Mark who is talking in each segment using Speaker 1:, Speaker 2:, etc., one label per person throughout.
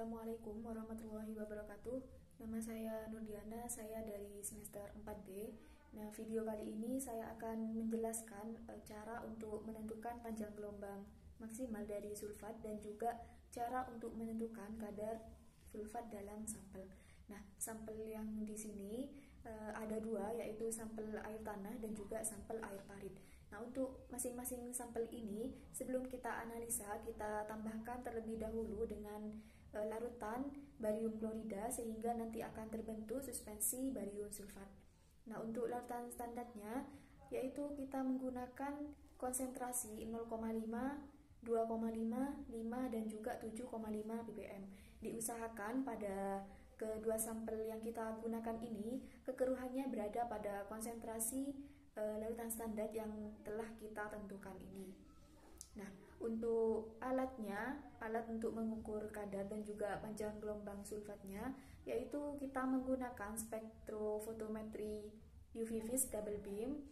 Speaker 1: Assalamualaikum warahmatullahi wabarakatuh. Nama saya Nurdiana, saya dari semester 4B. Nah, video kali ini saya akan menjelaskan cara untuk menentukan panjang gelombang maksimal dari sulfat dan juga cara untuk menentukan kadar sulfat dalam sampel. Nah, sampel yang di sini ada dua, yaitu sampel air tanah dan juga sampel air parit. Nah, untuk masing-masing sampel ini, sebelum kita analisa, kita tambahkan terlebih dahulu dengan larutan barium klorida sehingga nanti akan terbentuk suspensi barium sulfat. Nah, untuk larutan standarnya, yaitu kita menggunakan konsentrasi 0,5, 2,5, 5, dan juga 7,5 ppm. Diusahakan pada kedua sampel yang kita gunakan ini, kekeruhannya berada pada konsentrasi larutan standar yang telah kita tentukan ini. Nah, untuk alatnya, alat untuk mengukur kadar dan juga panjang gelombang sulfatnya, yaitu kita menggunakan spektrofotometri UV vis double beam.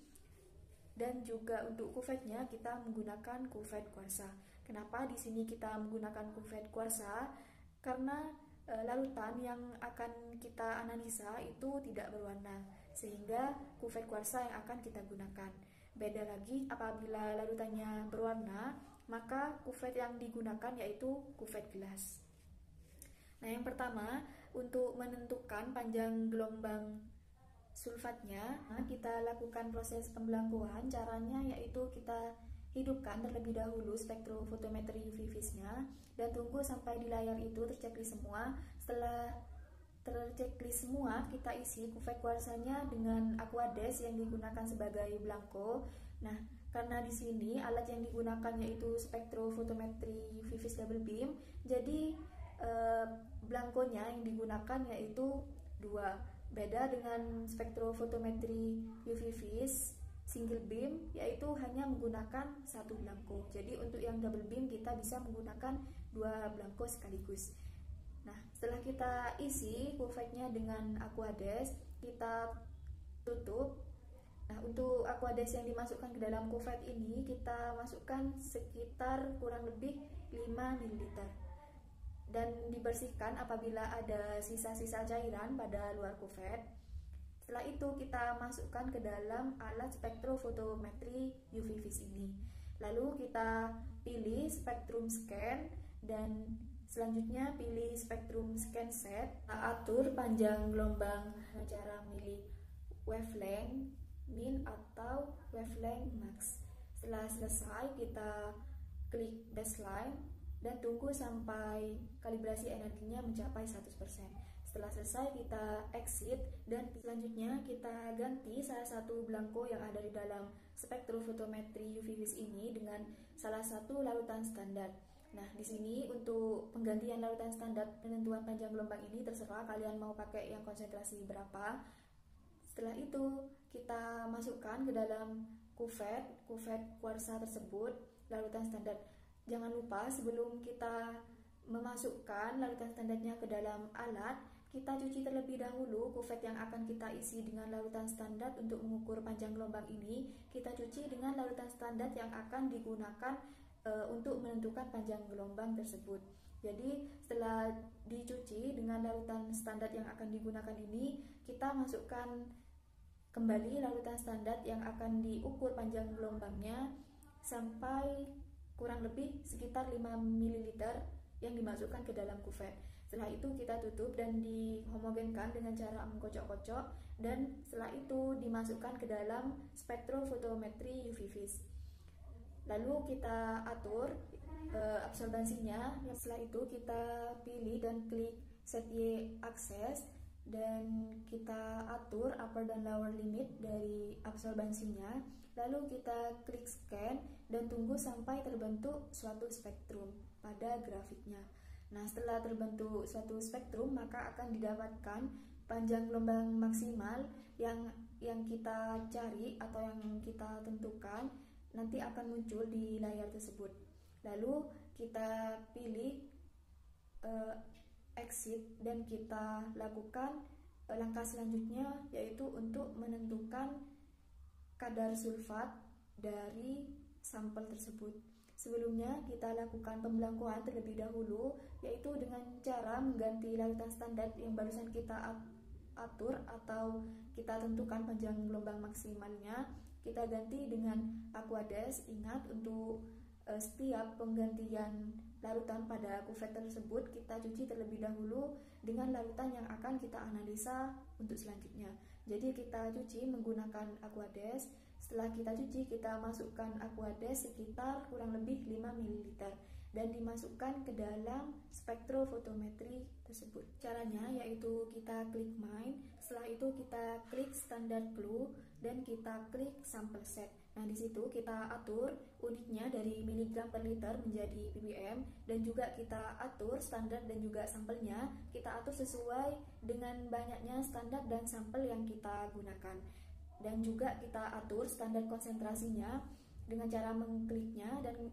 Speaker 1: Dan juga untuk kuvetnya kita menggunakan kuvet kuarsa. Kenapa di sini kita menggunakan kuvet kuarsa? Karena larutan yang akan kita analisa itu tidak berwarna, sehingga kuvet kuarsa yang akan kita gunakan. Beda lagi apabila larutannya berwarna, maka kuvet yang digunakan yaitu kuvet gelas. Nah, yang pertama, untuk menentukan panjang gelombang sulfatnya, kita lakukan proses pembelangkuan. Caranya yaitu kita hidupkan terlebih dahulu spektrofotometri UV vis-nya dan tunggu sampai di layar itu terchecklist semua. Setelah terchecklist semua, kita isi kuvet kuarsanya dengan aquades yang digunakan sebagai belangko. Nah, karena di sini alat yang digunakan yaitu spektrofotometri UV vis double beam, jadi belangkonya yang digunakan yaitu dua. Beda dengan spektrofotometri UV vis single beam, yaitu hanya menggunakan satu belangko. Jadi untuk yang double beam kita bisa menggunakan dua belangko sekaligus. Nah, setelah kita isi kuvetnya dengan aquades, kita tutup. Nah, untuk aquades yang dimasukkan ke dalam kuvet ini kita masukkan sekitar kurang lebih 5 ml. Dan dibersihkan apabila ada sisa-sisa cairan pada luar kuvet. Setelah itu kita masukkan ke dalam alat spektrofotometri UV vis ini. Lalu kita pilih spektrum scan dan selanjutnya pilih spektrum scan set. Kita atur panjang gelombang cara milih wavelength min atau wavelength max. Setelah selesai kita klik baseline dan tunggu sampai kalibrasi energinya mencapai 100%. Setelah selesai kita exit dan selanjutnya kita ganti salah satu belangko yang ada di dalam spektrofotometri UV vis ini dengan salah satu larutan standar. Nah, di sini untuk penggantian larutan standar penentuan panjang gelombang ini terserah kalian mau pakai yang konsentrasi berapa. Setelah itu kita masukkan ke dalam kuvet kuarsa tersebut larutan standar. Jangan lupa sebelum kita memasukkan larutan standarnya ke dalam alat, kita cuci terlebih dahulu kuvet yang akan kita isi dengan larutan standar untuk mengukur panjang gelombang ini. Kita cuci dengan larutan standar yang akan digunakan untuk menentukan panjang gelombang tersebut. Jadi setelah dicuci dengan larutan standar yang akan digunakan ini, kita masukkan kembali larutan standar yang akan diukur panjang gelombangnya sampai kurang lebih sekitar 5 ml yang dimasukkan ke dalam kuvet. Setelah itu kita tutup dan dihomogenkan dengan cara mengkocok-kocok, dan setelah itu dimasukkan ke dalam spektrofotometri UV vis. Lalu kita atur absorbansinya. Setelah itu kita pilih dan klik set Y access dan kita atur upper dan lower limit dari absorbansinya. Lalu kita klik scan dan tunggu sampai terbentuk suatu spektrum pada grafiknya. Nah, setelah terbentuk suatu spektrum, maka akan didapatkan panjang gelombang maksimal yang kita cari atau yang kita tentukan nanti akan muncul di layar tersebut. Lalu kita pilih exit dan kita lakukan langkah selanjutnya, yaitu untuk menentukan kadar sulfat dari sampel tersebut. Sebelumnya kita lakukan pembelangkoan terlebih dahulu, yaitu dengan cara mengganti larutan standar yang barusan kita atur atau kita tentukan panjang gelombang maksimalnya. Kita ganti dengan Aquades. Ingat, untuk setiap penggantian larutan pada kuvet tersebut kita cuci terlebih dahulu dengan larutan yang akan kita analisa untuk selanjutnya. Jadi kita cuci menggunakan Aquades. Setelah kita cuci, kita masukkan Aquades sekitar kurang lebih 5 ml dan dimasukkan ke dalam spektrofotometri tersebut. Caranya yaitu kita klik Mine, setelah itu kita klik Standard Clue dan kita klik Sample Set. Nah, di situ kita atur unitnya dari miligram per liter menjadi ppm dan juga kita atur standar dan juga sampelnya. Kita atur sesuai dengan banyaknya standar dan sampel yang kita gunakan. Dan juga kita atur standar konsentrasinya dengan cara mengkliknya dan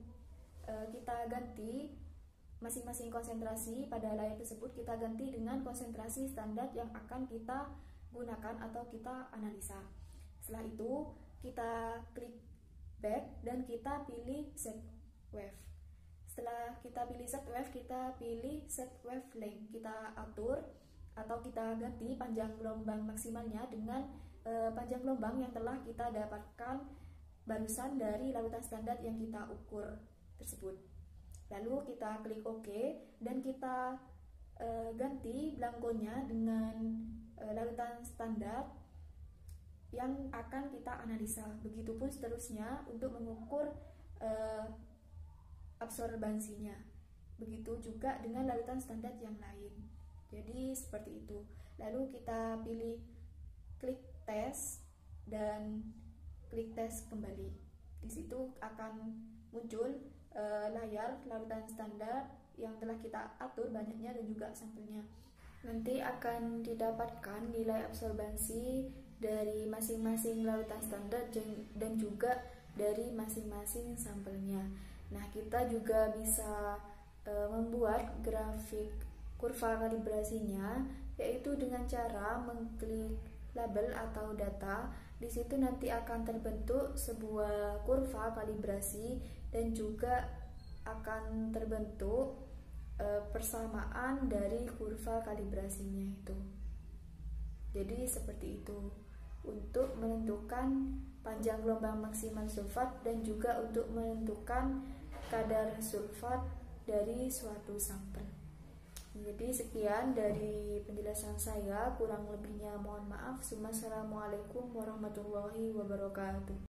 Speaker 1: kita ganti masing-masing konsentrasi pada layar tersebut, kita ganti dengan konsentrasi standar yang akan kita gunakan atau kita analisa. Setelah itu kita klik back dan kita pilih set wave. Setelah kita pilih set wave, kita pilih set wave length. Kita atur atau kita ganti panjang gelombang maksimalnya dengan panjang gelombang yang telah kita dapatkan barusan dari larutan standar yang kita ukur tersebut. Lalu kita klik OK dan kita ganti belangkonya dengan larutan standar yang akan kita analisa. Begitupun seterusnya untuk mengukur absorbansinya. Begitu juga dengan larutan standar yang lain. Jadi seperti itu. Lalu kita pilih klik tes dan klik tes kembali. Di situ akan muncul layar larutan standar yang telah kita atur banyaknya dan juga sampelnya. Nanti akan didapatkan nilai absorbansi dari masing-masing larutan standar dan juga dari masing-masing sampelnya. Nah, kita juga bisa membuat grafik kurva kalibrasinya, yaitu dengan cara mengklik label atau data. Di situ nanti akan terbentuk sebuah kurva kalibrasi dan juga akan terbentuk persamaan dari kurva kalibrasinya itu. Jadi seperti itu untuk menentukan panjang gelombang maksimal sulfat dan juga untuk menentukan kadar sulfat dari suatu sampel. Jadi sekian dari penjelasan saya, kurang lebihnya mohon maaf. Wassalamualaikum warahmatullahi wabarakatuh.